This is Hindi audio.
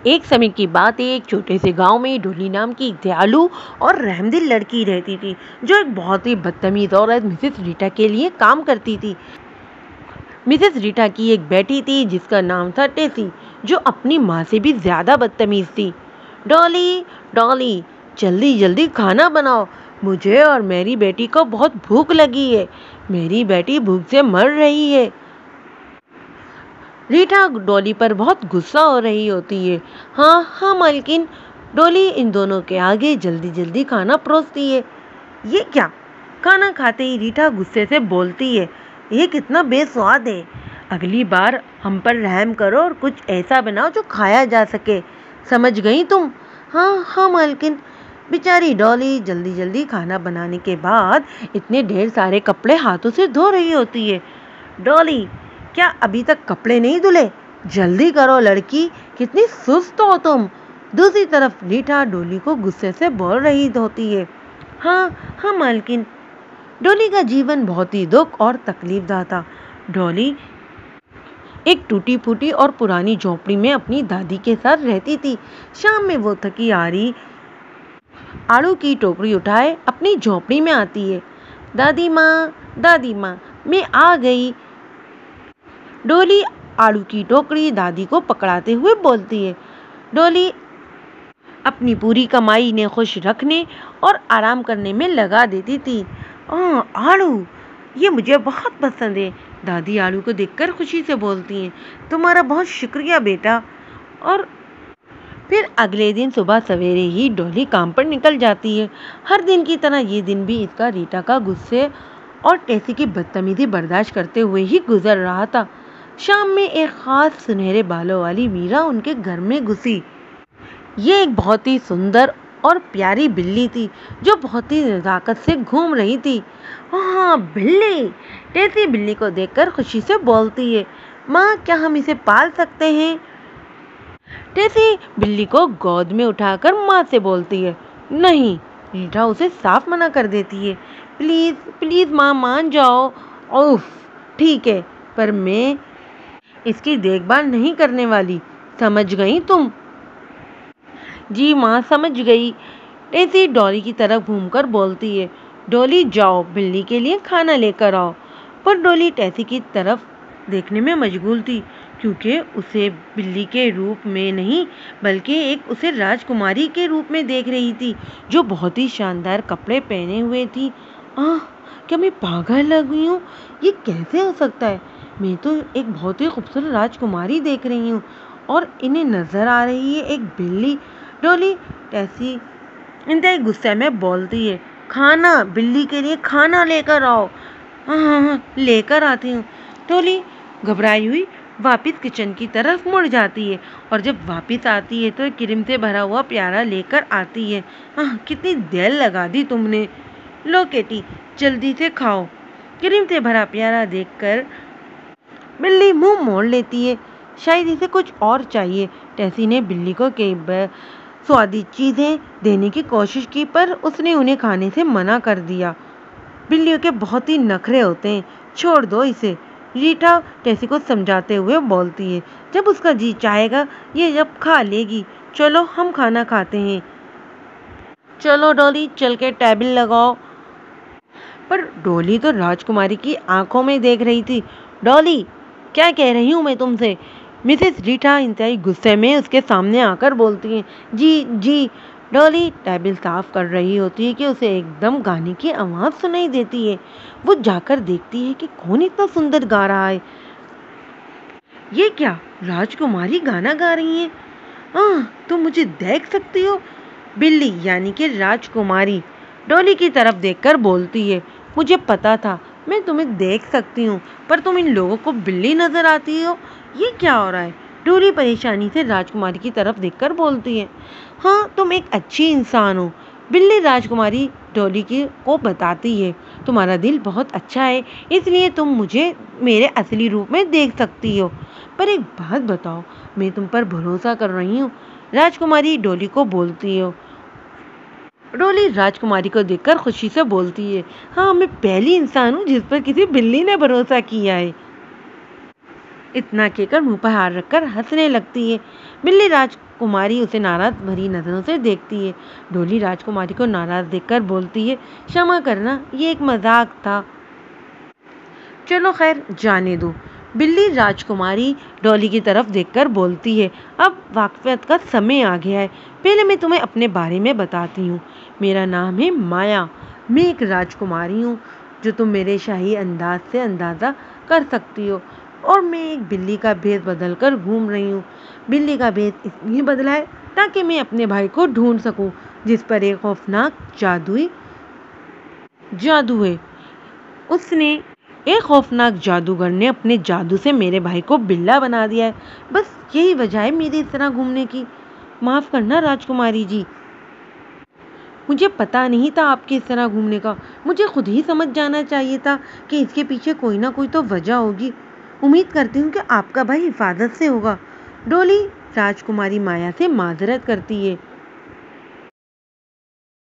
एक समय की बात है, एक छोटे से गांव में डोली नाम की एक दयालु और रहमदिल लड़की रहती थी, जो एक बहुत ही बदतमीज औरत मिसेस रीटा के लिए काम करती थी। मिसेस रीटा की एक बेटी थी जिसका नाम था टेसी, जो अपनी माँ से भी ज्यादा बदतमीज थी। डॉली, डॉली, जल्दी जल्दी खाना बनाओ, मुझे और मेरी बेटी को बहुत भूख लगी है। मेरी बेटी भूख से मर रही है। रीटा डॉली पर बहुत गुस्सा हो रही होती है। हाँ हाँ मालकिन। डॉली इन दोनों के आगे जल्दी जल्दी खाना परोसती है। ये क्या? खाना खाते ही रीटा गुस्से से बोलती है, ये कितना बेस्वाद है। अगली बार हम पर रहम करो और कुछ ऐसा बनाओ जो खाया जा सके। समझ गई तुम? हाँ हाँ मालकिन। बेचारी डॉली जल्दी जल्दी खाना बनाने के बाद इतने ढेर सारे कपड़े हाथों से धो रही होती है। डॉली, क्या अभी तक कपड़े नहीं धुले? जल्दी करो लड़की, कितनी सुस्त हो तुम। दूसरी तरफ रीटा डोली को गुस्से से बोल रही होती है। हाँ हाँ मालकिन। डोली का जीवन बहुत ही दुख और तकलीफदा था। डोली एक टूटी फूटी और पुरानी झोपड़ी में अपनी दादी के साथ रहती थी। शाम में वो थकी हारी आड़ू की टोकरी उठाए अपनी झोपड़ी में आती है। दादी माँ, मैं आ गई। डोली आड़ू की टोकरी दादी को पकड़ाते हुए बोलती है। डोली अपनी पूरी कमाई ने खुश रखने और आराम करने में लगा देती थी। आड़ू, ये मुझे बहुत पसंद है। दादी आड़ू को देखकर खुशी से बोलती हैं, तुम्हारा बहुत शुक्रिया बेटा। और फिर अगले दिन सुबह सवेरे ही डोली काम पर निकल जाती है। हर दिन की तरह ये दिन भी इसका रीटा का गुस्से और टेसी की बदतमीजी बर्दाश्त करते हुए ही गुजर रहा था। शाम में एक खास सुनहरे बालों वाली मीरा उनके घर में घुसी। ये एक बहुत ही सुंदर और प्यारी बिल्ली थी, जो बहुत ही नजाकत से घूम रही थी। हाँ बिल्ली। टेसी बिल्ली को देखकर खुशी से बोलती है, माँ क्या हम इसे पाल सकते हैं? टेसी बिल्ली को गोद में उठाकर माँ से बोलती है। नहीं। रीटा उसे साफ मना कर देती है। प्लीज प्लीज माँ, मान जाओ। उफ, ठीक है, पर मैं इसकी देखभाल नहीं करने वाली। समझ गई तुम? जी माँ, समझ गई। टेसी डॉली की तरफ घूमकर बोलती है। डॉली जाओ बिल्ली के लिए खाना लेकर आओ। पर डॉली टेसी की तरफ देखने में मशगूल थी, क्योंकि उसे बिल्ली के रूप में नहीं बल्कि एक उसे राजकुमारी के रूप में देख रही थी, जो बहुत ही शानदार कपड़े पहने हुए थी। क्या मैं पागल लग गई हूँ? ये कैसे हो सकता है? मैं तो एक बहुत ही खूबसूरत राजकुमारी देख रही हूँ और इन्हें नजर आ रही है एक बिल्ली। डॉली टेसी इंतहाई गुस्से में बोलती है, खाना, बिल्ली के लिए खाना लेकर आओ। हाँ, लेकर आती हूँ। डॉली घबराई हुई वापस किचन की तरफ मुड़ जाती है और जब वापस आती है तो क्रीम से भरा हुआ प्याला लेकर आती है। कितनी देर लगा दी तुमने। लो केटी, जल्दी से खाओ। क्रीम से भरा प्याला देखकर बिल्ली मुंह मोड़ लेती है। शायद इसे कुछ और चाहिए। टेसी ने बिल्ली को कई बार स्वादिष्ट चीजें देने की कोशिश की, पर उसने उन्हें खाने से मना कर दिया। बिल्लियों के बहुत ही नखरे होते हैं, छोड़ दो इसे। रीटा टेसी को समझाते हुए बोलती है, जब उसका जी चाहेगा ये जब खा लेगी। चलो हम खाना खाते हैं। चलो डॉली, चल के टेबल लगाओ। पर डॉली तो राजकुमारी की आंखों में देख रही थी। डॉली, क्या कह रही हूँ मैं तुमसे? मिसेस रीटा इंतहाई गुस्से में उसके सामने आकर बोलती हैं। जी जी। डॉली टेबल साफ कर रही होती है कि उसे एकदम गाने की आवाज़ सुनाई देती है। वो जाकर देखती है कि कौन इतना सुंदर गा रहा है। ये क्या, राजकुमारी गाना गा रही है? तुम मुझे देख सकती हो? बिल्ली यानी कि राजकुमारी डॉली की तरफ देखकर बोलती है, मुझे पता था मैं तुम्हें देख सकती हूँ, पर तुम इन लोगों को बिल्ली नजर आती हो। ये क्या हो रहा है? डोली परेशानी से राजकुमारी की तरफ देखकर बोलती है। हाँ, तुम एक अच्छी इंसान हो। बिल्ली राजकुमारी डोली को बताती है, तुम्हारा दिल बहुत अच्छा है, इसलिए तुम मुझे मेरे असली रूप में देख सकती हो। पर एक बात बताओ, मैं तुम पर भरोसा कर रही हूँ। राजकुमारी डोली को बोलती हो। डोली राजकुमारी को देखकर खुशी से बोलती है, हाँ, मैं पहली इंसान हूँ जिस पर किसी बिल्ली ने भरोसा किया है। इतना कहकर मुंह पर हाथ रखकर हंसने लगती है। बिल्ली कुमारी उसे नाराज भरी नजरों से देखती है। डोली राजकुमारी को नाराज देखकर बोलती है, क्षमा करना, ये एक मजाक था। चलो खैर, जाने दो। बिल्ली राजकुमारी डॉली की तरफ देखकर बोलती है, अब वाकफियत का समय आ गया है। पहले मैं तुम्हें अपने बारे में बताती हूँ। मेरा नाम है माया। मैं एक राजकुमारी हूँ, जो तुम मेरे शाही अंदाज से अंदाज़ा कर सकती हो। और मैं एक बिल्ली का भेष बदल कर घूम रही हूँ। बिल्ली का भेष इसलिए बदला है ताकि मैं अपने भाई को ढूंढ सकूं, जिस पर एक खौफनाक जादू है। उसने एक खौफनाक जादूगर ने अपने जादू से मेरे भाई को बिल्ला बना दिया है। बस यही वजह है मेरी इस तरह घूमने की। माफ करना राजकुमारी जी, मुझे पता नहीं था आपके इस तरह घूमने का। मुझे खुद ही समझ जाना चाहिए था कि इसके पीछे कोई ना कोई तो वजह होगी। उम्मीद करती हूँ कि आपका भाई हिफाजत से होगा। डोली राजकुमारी माया से माजरत करती है।